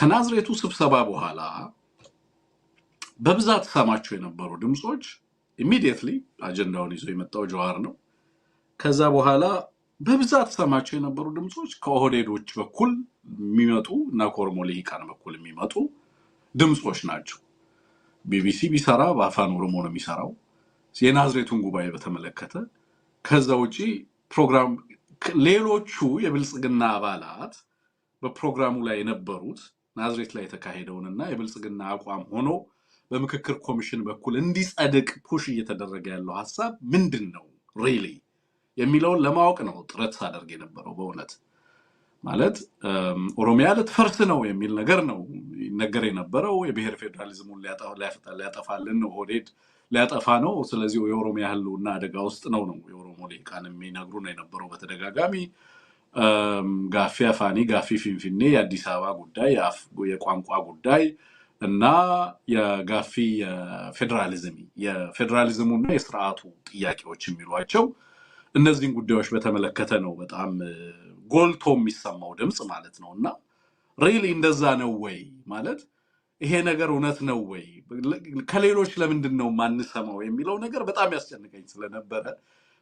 ከናዝሬቱ ስብሰባ በኋላ በብዛት ሰማቸው የነበሩ ድምጾች ኢሚዲየትሊ አጀንዳውን ይዞ የመጣው ጀዋር ነው። ከዛ በኋላ በብዛት ሰማቸው የነበሩ ድምጾች ከኦህዴዶች በኩል የሚመጡ እና ከኦሮሞ ልሂቃን በኩል የሚመጡ ድምጾች ናቸው። ቢቢሲ ቢሰራ በአፋን ኦሮሞ ነው የሚሰራው የናዝሬቱን ጉባኤ በተመለከተ። ከዛ ውጪ ፕሮግራም ሌሎቹ የብልጽግና አባላት በፕሮግራሙ ላይ የነበሩት ናዝሬት ላይ የተካሄደውንና የብልጽግና አቋም ሆኖ በምክክር ኮሚሽን በኩል እንዲጸድቅ ፑሽ እየተደረገ ያለው ሐሳብ ምንድነው ሪሊ የሚለውን ለማወቅ ነው ጥረት ሳደርግ የነበረው። በእውነት ማለት ኦሮሚያ ልትፈርስ ነው የሚል ነገር ነው ነገር የነበረው። የብሔር ፌደራሊዝሙን ሊያጠፋልን ነው፣ ኦህዴድ ሊያጠፋ ነው፣ ስለዚህ የኦሮሚያ ህልውና አደጋ ውስጥ ነው የኦሮሞ ልሂቃን የሚነግሩ ነው የነበረው በተደጋጋሚ። ጋፊ አፋኒ፣ ጋፊ ፊንፊኔ፣ የአዲስ አበባ ጉዳይ፣ የቋንቋ ጉዳይ እና የጋፊ የፌደራሊዝሙና የስርዓቱ ጥያቄዎች የሚሏቸው እነዚህን ጉዳዮች በተመለከተ ነው በጣም ጎልቶ የሚሰማው ድምጽ ማለት ነው። እና ሪሊ እንደዛ ነው ወይ ማለት ይሄ ነገር እውነት ነው ወይ ከሌሎች ለምንድን ነው ማንሰማው የሚለው ነገር በጣም ያስጨንቀኝ ስለነበረ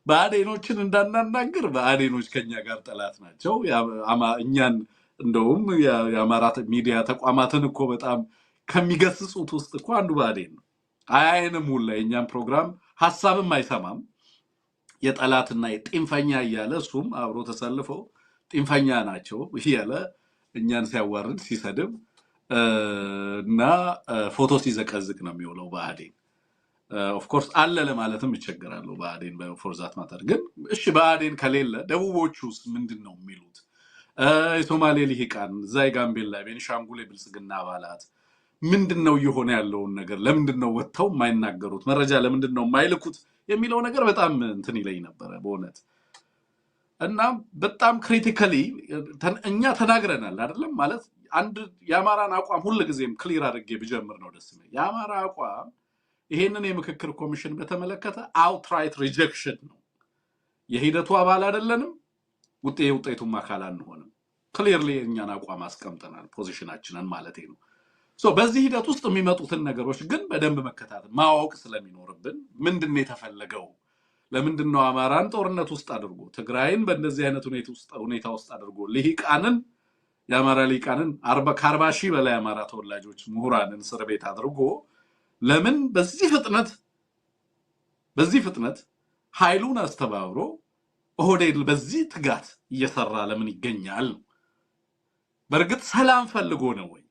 በአዴኖችን እንዳናናግር በአዴኖች ከኛ ጋር ጠላት ናቸው። እኛን እንደውም የአማራ ሚዲያ ተቋማትን እኮ በጣም ከሚገስጹት ውስጥ እኮ አንዱ በአዴን ነው። አያየንም ሁላ የኛን ፕሮግራም ሐሳብም አይሰማም። የጠላትና የጢንፈኛ እያለ እሱም አብሮ ተሰልፈው ጢንፈኛ ናቸው እያለ እኛን ሲያዋርድ ሲሰድብ እና ፎቶ ሲዘቀዝቅ ነው የሚውለው በአዴን። ኦፍ ኮርስ አለ ለማለትም ይቸገራሉ በአዴን በፎርዛት ማተር። ግን እሺ በአዴን ከሌለ ደቡቦቹስ ምንድነው የሚሉት? የሶማሌ ልሂቃን ዛይ ጋምቤላ ቤኒሻንጉል የብልጽግና አባላት ምንድነው እየሆነ ያለውን ነገር ለምንድነው ወጥተው የማይናገሩት? መረጃ ለምንድነው የማይልኩት የሚለው ነገር በጣም እንትን ይለኝ ነበረ በእውነት። እና በጣም ክሪቲካሊ እኛ ተናግረናል አይደለም ማለት አንድ የአማራን አቋም ሁልጊዜም ክሊር አድርጌ ብጀምር ነው ደስ የሚለኝ። የአማራ አቋም ይሄንን የምክክር ኮሚሽን በተመለከተ አውትራይት ሪጀክሽን ነው። የሂደቱ አባል አይደለንም፣ ውጤቱም አካል አንሆንም። ክሊርሊ እኛን አቋም አስቀምጠናል፣ ፖዚሽናችንን ማለት ነው። በዚህ ሂደት ውስጥ የሚመጡትን ነገሮች ግን በደንብ መከታተል ማወቅ ስለሚኖርብን ምንድነው የተፈለገው? ለምንድነው አማራን ጦርነት ውስጥ አድርጎ ትግራይን በእንደዚህ አይነት ሁኔታ ውስጥ አድርጎ ልሂቃንን የአማራ ልሂቃንን ከ40 ሺህ በላይ አማራ ተወላጆች ምሁራንን እስር ቤት አድርጎ ለምን በዚህ ፍጥነት ኃይሉን አስተባብሮ ኦህዴድ በዚህ ትጋት እየሰራ ለምን ይገኛል? በእርግጥ ሰላም ፈልጎ ነው ወይ?